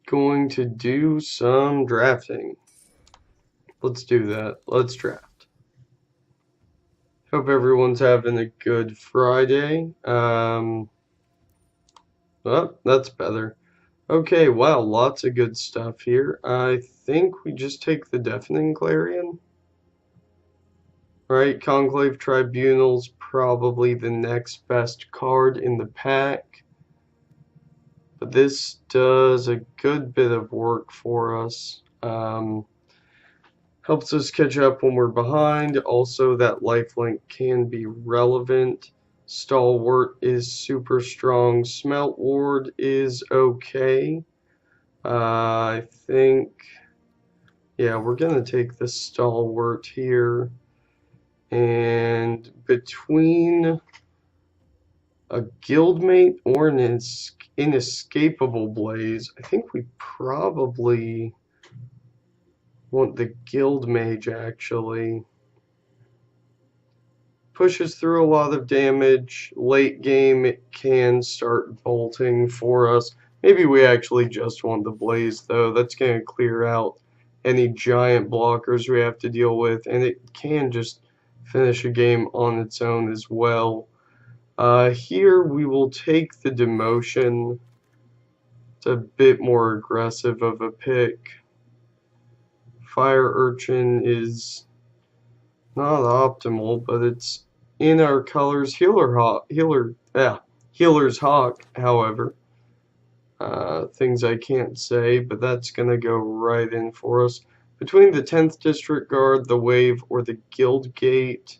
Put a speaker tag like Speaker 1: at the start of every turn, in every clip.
Speaker 1: going to do some drafting. Let's do that. Let's draft. Hope everyone's having a good Friday. Oh, that's better. Okay, wow, lots of good stuff here. I think we just take the Deafening Clarion. Right, Conclave Tribunal's probably the next best card in the pack. But this does a good bit of work for us. Helps us catch up when we're behind. Also, that lifelink can be relevant. Stalwart is super strong. Smelt Ward is okay. I think, yeah, we're going to take the Stalwart here. And between a guildmate or an inescapable blaze, I think we probably want the guild mage actually. Pushes through a lot of damage. Late game it can start bolting for us. Maybe we actually just want the blaze though. That's going to clear out any giant blockers we have to deal with, and it can just finish a game on its own as well. Here we will take the demotion. It's a bit more aggressive of a pick. Fire Urchin is not optimal, but it's in our colors. Healer's Hawk, however. Things I can't say, but that's going to go right in for us. Between the 10th District Guard, the Wave, or the Guild Gate,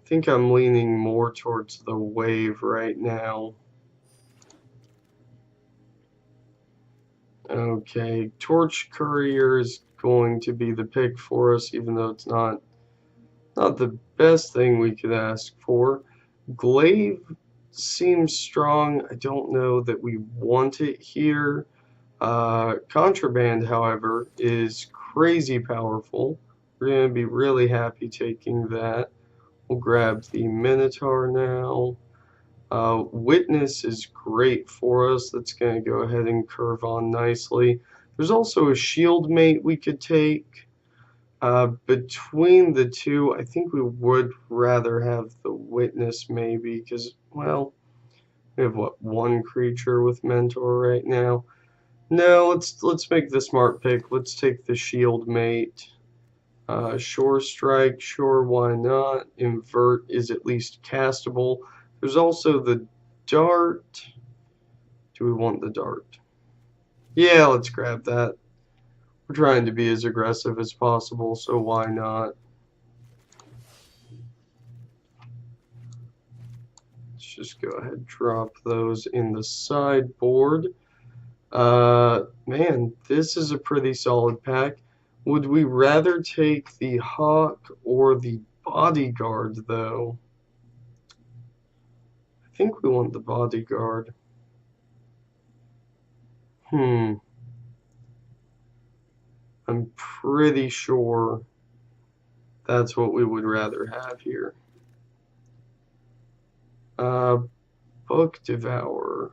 Speaker 1: I think I'm leaning more towards the Wave right now. Okay, Torch Courier is going to be the pick for us, even though it's not the best thing we could ask for. Glaive seems strong. I don't know that we want it here. Contraband, however, is crazy powerful. We're going to be really happy taking that. We'll grab the Minotaur now. Witness is great for us. That's going to go ahead and curve on nicely. There's also a shield mate we could take. Between the two, I think we would rather have the Witness maybe, because, well, we have what, one creature with Mentor right now. No, let's make the smart pick. Let's take the shield mate. Shore Strike, sure, why not? Invert is at least castable. There's also the Dart. Do we want the Dart? Yeah, let's grab that. We're trying to be as aggressive as possible, so why not? Let's just go ahead and drop those in the sideboard. Man, this is a pretty solid pack. Would we rather take the Hawk or the Bodyguard, though? I think we want the Bodyguard. I'm pretty sure that's what we would rather have here. Book Devourer.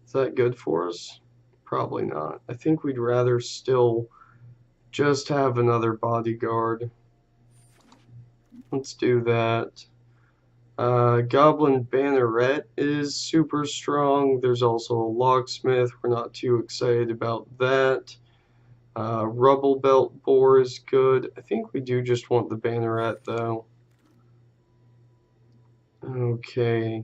Speaker 1: Is that good for us? Probably not. I think we'd rather still just have another Bodyguard. Let's do that. Goblin Banneret is super strong. There's also a Locksmith. We're not too excited about that. Rubble Belt Boar is good. I think we do just want the Banneret though. Okay.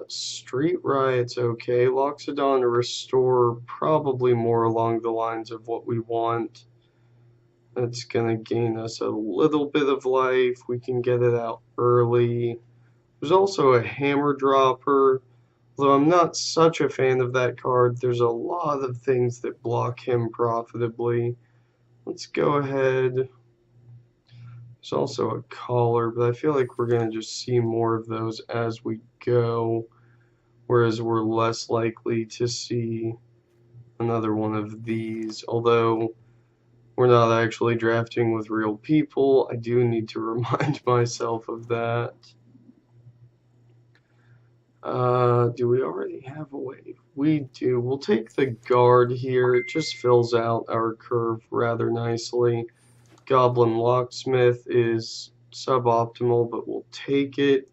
Speaker 1: Street Riot's okay. Loxodon Restore, probably more along the lines of what we want. That's gonna gain us a little bit of life. We can get it out early. There's also a Hammer Dropper. Although I'm not such a fan of that card, there's a lot of things that block him profitably. Let's go ahead. There's also a Collar, but I feel like we're going to just see more of those as we go, whereas we're less likely to see another one of these. Although we're not actually drafting with real people, I do need to remind myself of that. Do we already have a wave? We do. We'll take the guard here. It just fills out our curve rather nicely. Goblin Locksmith is suboptimal, but we'll take it.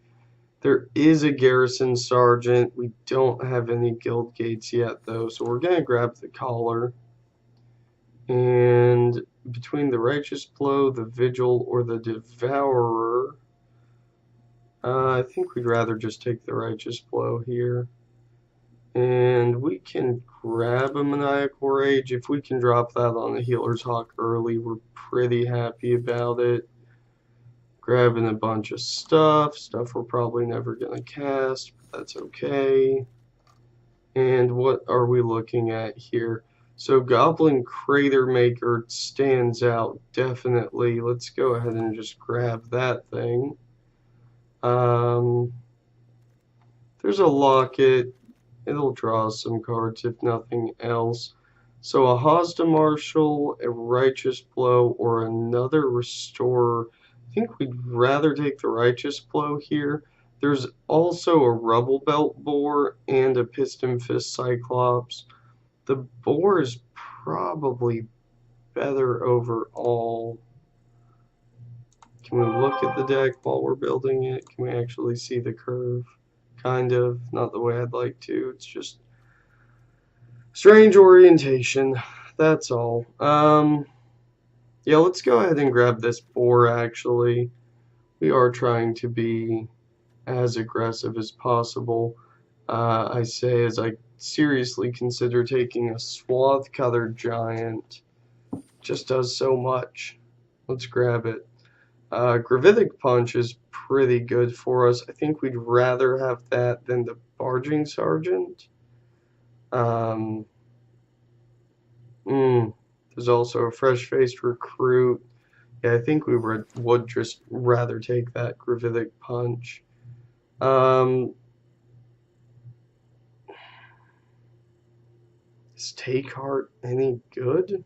Speaker 1: There is a Garrison Sergeant. We don't have any guild gates yet, though, so we're going to grab the Collar. And between the Righteous Blow, the Vigil, or the Devourer, I think we'd rather just take the Righteous Blow here. And we can grab a Maniacal Rage. If we can drop that on the Healer's Hawk early, we're pretty happy about it. Grabbing a bunch of stuff we're probably never going to cast, but that's okay. And what are we looking at here? So Goblin Crater Maker stands out, definitely. Let's go ahead and just grab that thing. There's a Locket. It'll draw some cards if nothing else. So a Hazda Marshal, a Righteous Blow, or another Restorer. I think we'd rather take the Righteous Blow here. There's also a Rubble Belt Boar and a Piston Fist Cyclops. The Boar is probably better overall. Can we look at the deck while we're building it? Can we actually see the curve? Kind of. Not the way I'd like to. It's just strange orientation. That's all. Yeah, let's go ahead and grab this boar, actually. We are trying to be as aggressive as possible. I say as I seriously consider taking a Swath Cutter Giant. Just does so much. Let's grab it. Gravitic Punch is pretty good for us. I think we'd rather have that than the Barging Sergeant. There's also a Fresh-Faced Recruit. Yeah, I think we would just rather take that Gravitic Punch. Is Take Heart any good?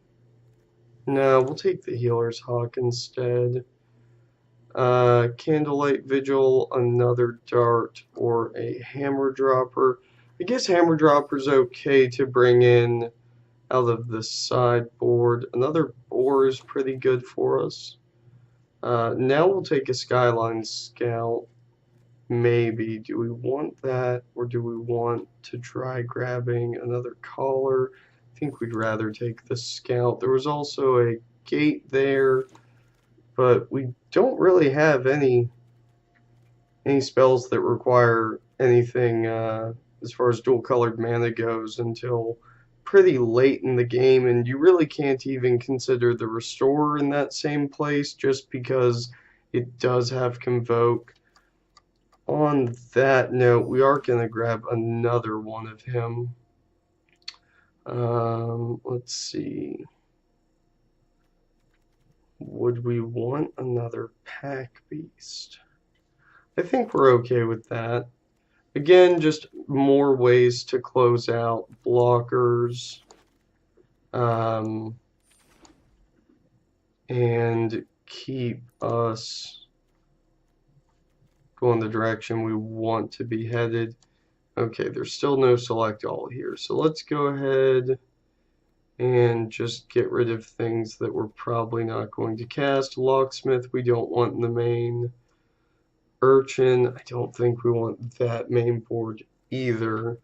Speaker 1: No, we'll take the Healer's Hawk instead. Candlelight Vigil, another Dart, or a Hammer Dropper. I guess Hammer Dropper's okay to bring in out of the sideboard. Another Boar is pretty good for us. Now we'll take a Skyline Scout. Maybe. Do we want that, or do we want to try grabbing another Collar? I think we'd rather take the Scout. There was also a Gate there, but we don't really have any spells that require anything as far as dual colored mana goes until pretty late in the game, and you really can't even consider the Restorer in that same place just because it does have Convoke. On that note, we are going to grab another one of him. Let's see. Would we want another Pack Beast? I think we're okay with that. Again, just more ways to close out blockers. And keep us going the direction we want to be headed. Okay, there's still no select all here, so let's go ahead and just get rid of things that we're probably not going to cast. Locksmith we don't want in the main. Urchin, I don't think we want that main board either.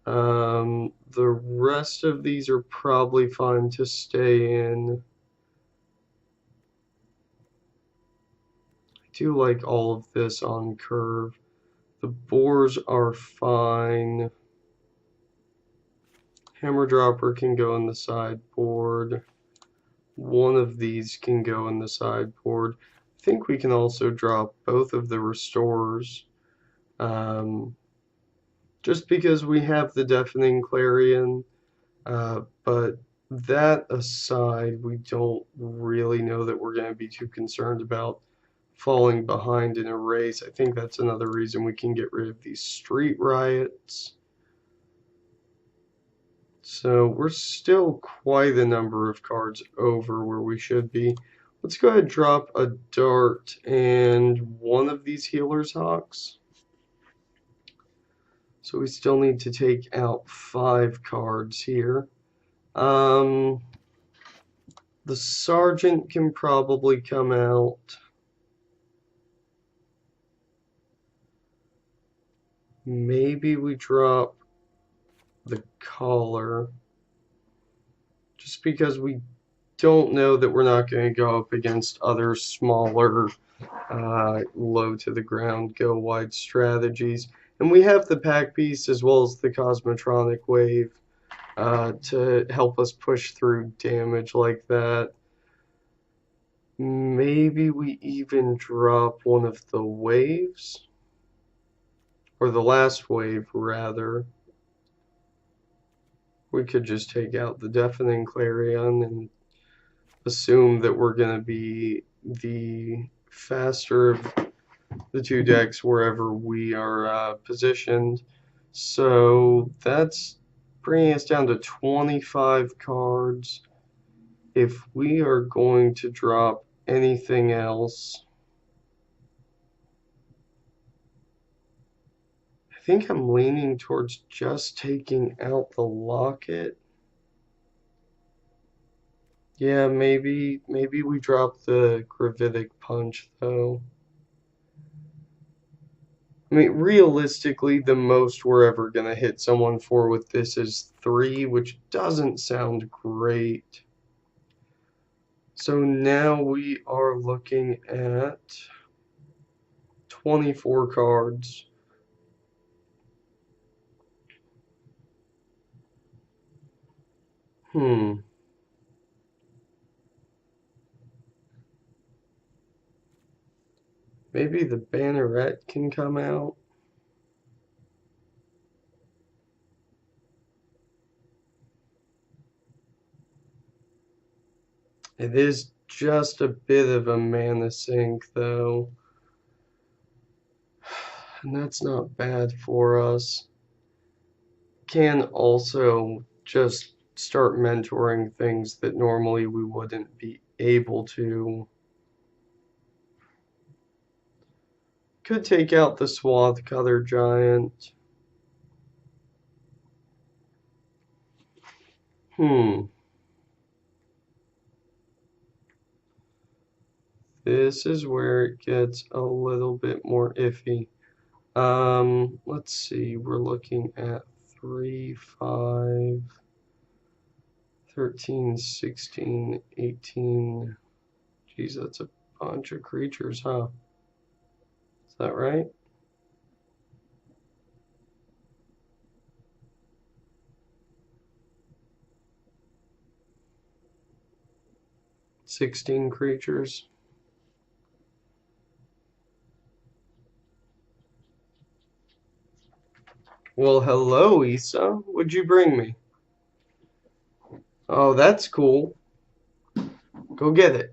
Speaker 1: The rest of these are probably fine to stay in. I do like all of this on curve. The boars are fine. Hammer Dropper can go in the sideboard. One of these can go in the sideboard. I think we can also drop both of the Restorers. Just because we have the Deafening Clarion. But that aside, we don't really know that we're going to be too concerned about falling behind in a race. I think that's another reason we can get rid of these Street Riots. So we're still quite a number of cards over where we should be. Let's go ahead and drop a Dart and one of these Healer's Hawks. So we still need to take out 5 cards here. The Sergeant can probably come out. Maybe we drop the Collar. Just because we don't know that we're not going to go up against other smaller, low to the ground, go wide strategies. And we have the Pack Beast as well as the Cosmotronic Wave to help us push through damage like that. Maybe we even drop one of the waves, or the last wave rather. We could just take out the Deafening Clarion and assume that we're going to be the faster of the 2 decks wherever we are positioned. So that's bringing us down to 25 cards. If we are going to drop anything else, I think I'm leaning towards just taking out the Locket. Yeah, maybe we drop the Gravitic Punch though. I mean, realistically, the most we're ever gonna hit someone for with this is 3, which doesn't sound great. So now we are looking at 24 cards. Maybe the Banneret can come out. It is just a bit of a mana sink, though. And that's not bad for us. Can also just start mentoring things that normally we wouldn't be able to. Could take out the Swath Cutter Giant. This is where it gets a little bit more iffy. Let's see, we're looking at 3, 5, 13, 16, 18. Geez, that's a bunch of creatures, huh? Is that right? $16 creatures. Well, hello, Issa. What'd you bring me? Oh, that's cool. Go get it.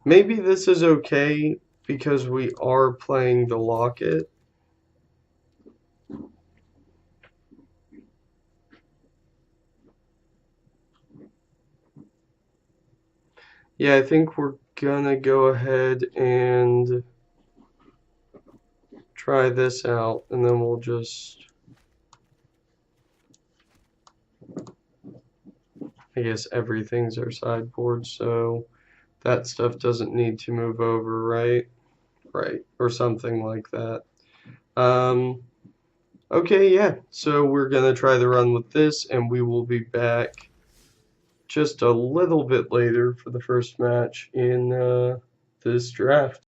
Speaker 1: Maybe this is okay because we are playing the Locket. Yeah, I think we're gonna go ahead and try this out, and then we'll just, I guess everything's our sideboard, so that stuff doesn't need to move over, right? Right, or something like that. Okay, yeah, so we're gonna try the run with this, and we will be back just a little bit later for the first match in this draft.